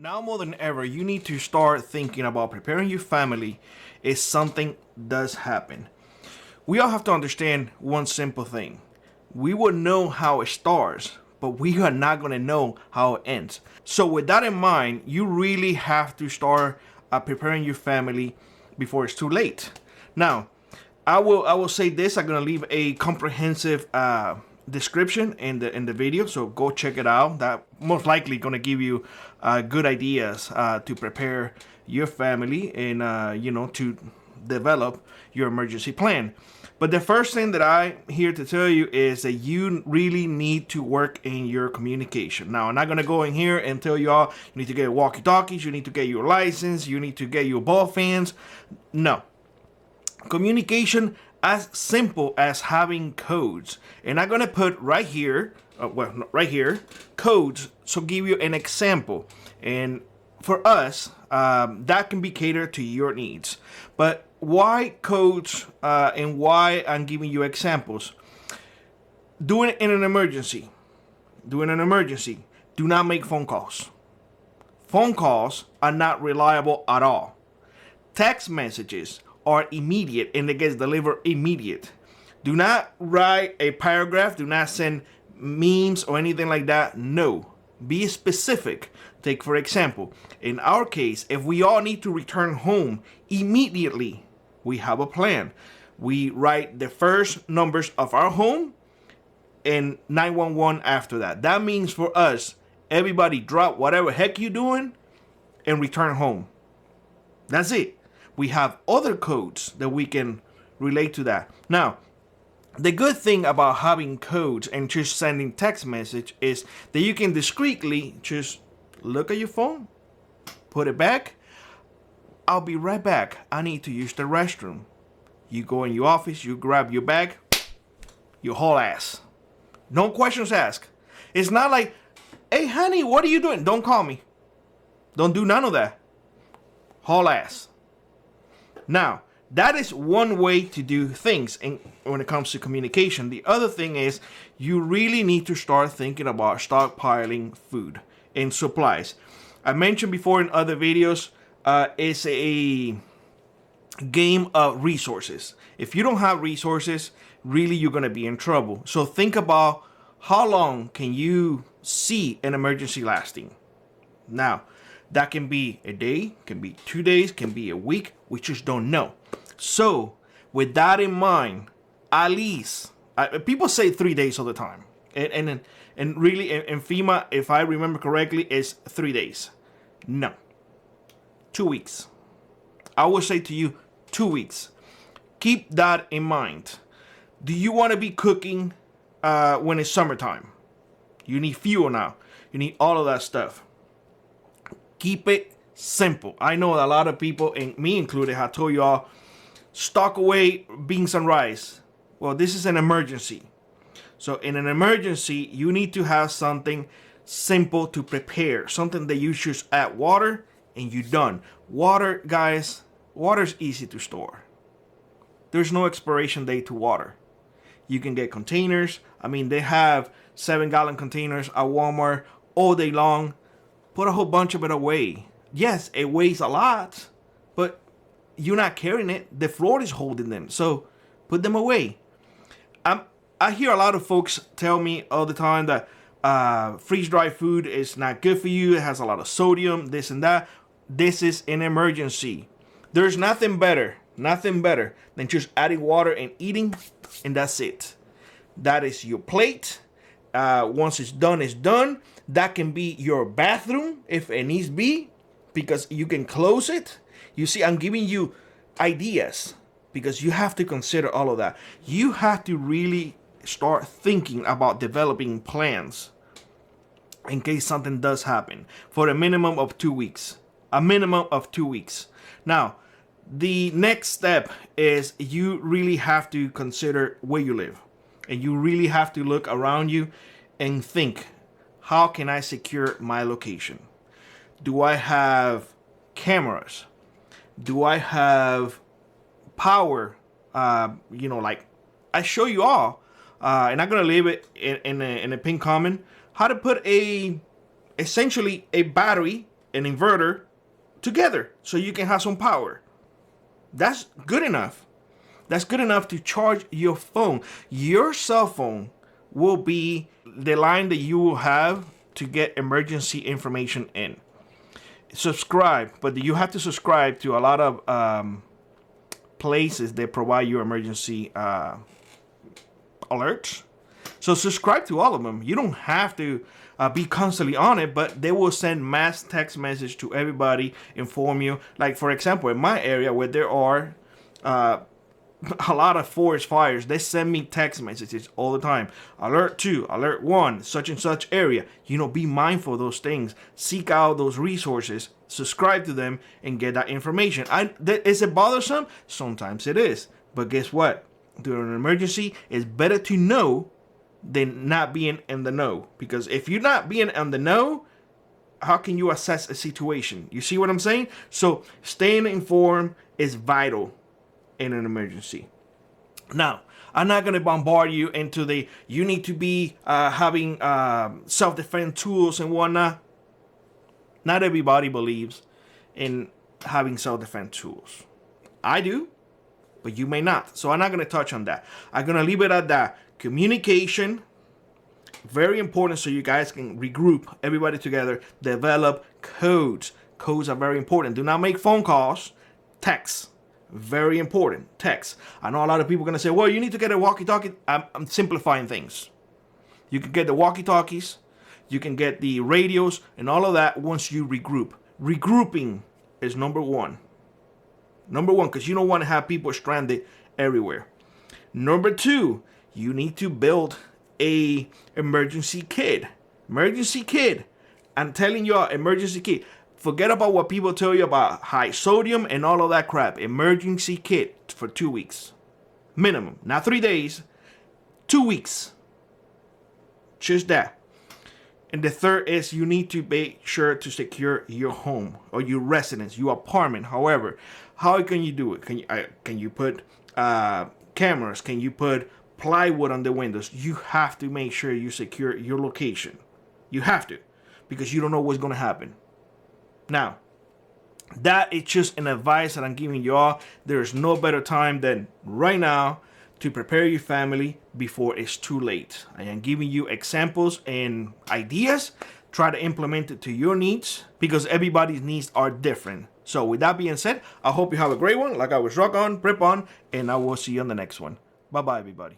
Now more than ever, you need to start thinking about preparing your family if something does happen. We all have to understand one simple thing. We will know how it starts, but we are not going to know how it ends. So with that in mind, you really have to start preparing your family before it's too late. Now, I will say this. I'm gonna leave a comprehensive description in the video, so go check it out. That most likely gonna give you good ideas to prepare your family and to develop your emergency plan. But the first thing that I'm here to tell you is that you really need to work in your communication. Now, I'm not gonna go in here and tell you all you need to get walkie-talkies, you need to get your license, you need to get your ball fans. No. Communication as simple as having codes, and I'm gonna put right here right here codes, so give you an example. And for us, that can be catered to your needs. But why codes and why I'm giving you examples? Do it in an emergency. Do not make phone calls. Phone calls are not reliable at all. Text messages are immediate and it gets delivered immediate. Do not write a paragraph. Do not send memes or anything like that. No. Be specific. Take, for example, in our case, if we all need to return home immediately, we have a plan. We write the first numbers of our home and 911 after that. That means for us, everybody drop whatever heck you doing and return home. That's it. We have other codes that we can relate to that. Now, the good thing about having codes and just sending text message is that you can discreetly just look at your phone, put it back. I'll be right back. I need to use the restroom. You go in your office, you grab your bag, your whole ass. No questions asked. It's not like, hey, honey, what are you doing? Don't call me. Don't do none of that. Whole ass. Now, that is one way to do things when it comes to communication. The other thing is you really need to start thinking about stockpiling food and supplies. I mentioned before in other videos, it's a game of resources. If you don't have resources, really you're going to be in trouble. So think about how long can you see an emergency lasting. Now, that can be a day, can be 2 days, can be a week. We just don't know. So, with that in mind, at least, people say 3 days all the time. And really, in FEMA, if I remember correctly, it's 3 days. No. 2 weeks. I would say to you, 2 weeks. Keep that in mind. Do you want to be cooking when it's summertime? You need fuel now. You need all of that stuff. Keep it simple. I know a lot of people, and me included, have told y'all, stock away beans and rice. Well, this is an emergency. So in an emergency, you need to have something simple to prepare. Something that you just add water and you're done. Water, guys, water's easy to store. There's no expiration date to water. You can get containers. I mean, they have 7-gallon containers at Walmart all day long. Put a whole bunch of it away. Yes, it weighs a lot, but you're not carrying it. The floor is holding them. So put them away. I hear a lot of folks tell me all the time that freeze-dried food is not good for you. It has a lot of sodium, this and that. This is an emergency. There's nothing better than just adding water and eating, and that's it. That is your plate. Once it's done, it's done. That can be your bathroom if it needs be, because you can close it. You see, I'm giving you ideas because you have to consider all of that. You have to really start thinking about developing plans in case something does happen for a minimum of 2 weeks. A minimum of 2 weeks. Now, the next step is you really have to consider where you live. And you really have to look around you and think, how can I secure my location? Do I have cameras? Do I have power? Like I show you all, and I'm gonna leave it in a pin comment, how to put essentially a battery an inverter together so you can have some power. That's good enough. That's good enough to charge your phone. Your cell phone will be the line that you will have to get emergency information in. Subscribe, but you have to subscribe to a lot of places that provide you emergency alerts. So subscribe to all of them. You don't have to be constantly on it, but they will send mass text message to everybody, inform you. Like, for example, in my area where there are a lot of forest fires, they send me text messages all the time. Alert 2, alert 1, such and such area. Be mindful of those things. Seek out those resources, subscribe to them, and get that information. Is it bothersome? Sometimes it is. But guess what? During an emergency, it's better to know than not being in the know. Because if you're not being in the know, how can you assess a situation? You see what I'm saying? So staying informed is vital in an emergency. Now, I'm not going to bombard you into you need to be having self-defense tools and whatnot. Not everybody believes in having self-defense tools. I do, but you may not. So I'm not going to touch on that. I'm going to leave it at that. Communication, very important, so you guys can regroup everybody together. Develop codes. Codes are very important. Do not make phone calls. Text. Very important. Text. I know a lot of people are going to say, well, you need to get a walkie-talkie. I'm simplifying things. You can get the walkie-talkies. You can get the radios and all of that once you regroup. Regrouping is number one. Number one, because you don't want to have people stranded everywhere. Number two, you need to build a emergency kit. Emergency kit. I'm telling you, emergency kit. Forget about what people tell you about high sodium and all of that crap. Emergency kit for 2 weeks. Minimum. Not 3 days. 2 weeks. Just that. And the third is you need to make sure to secure your home or your residence, your apartment, however. How can you do it? Can you put cameras? Can you put plywood on the windows? You have to make sure you secure your location. You have to, because you don't know what's going to happen. Now, that is just an advice that I'm giving y'all. There's no better time than right now to prepare your family before it's too late. I am giving you examples and ideas. Try to implement it to your needs because everybody's needs are different. So with that being said, I hope you have a great one. Like I was rock on, prep on, and I will see you on the next one. Bye-bye, everybody.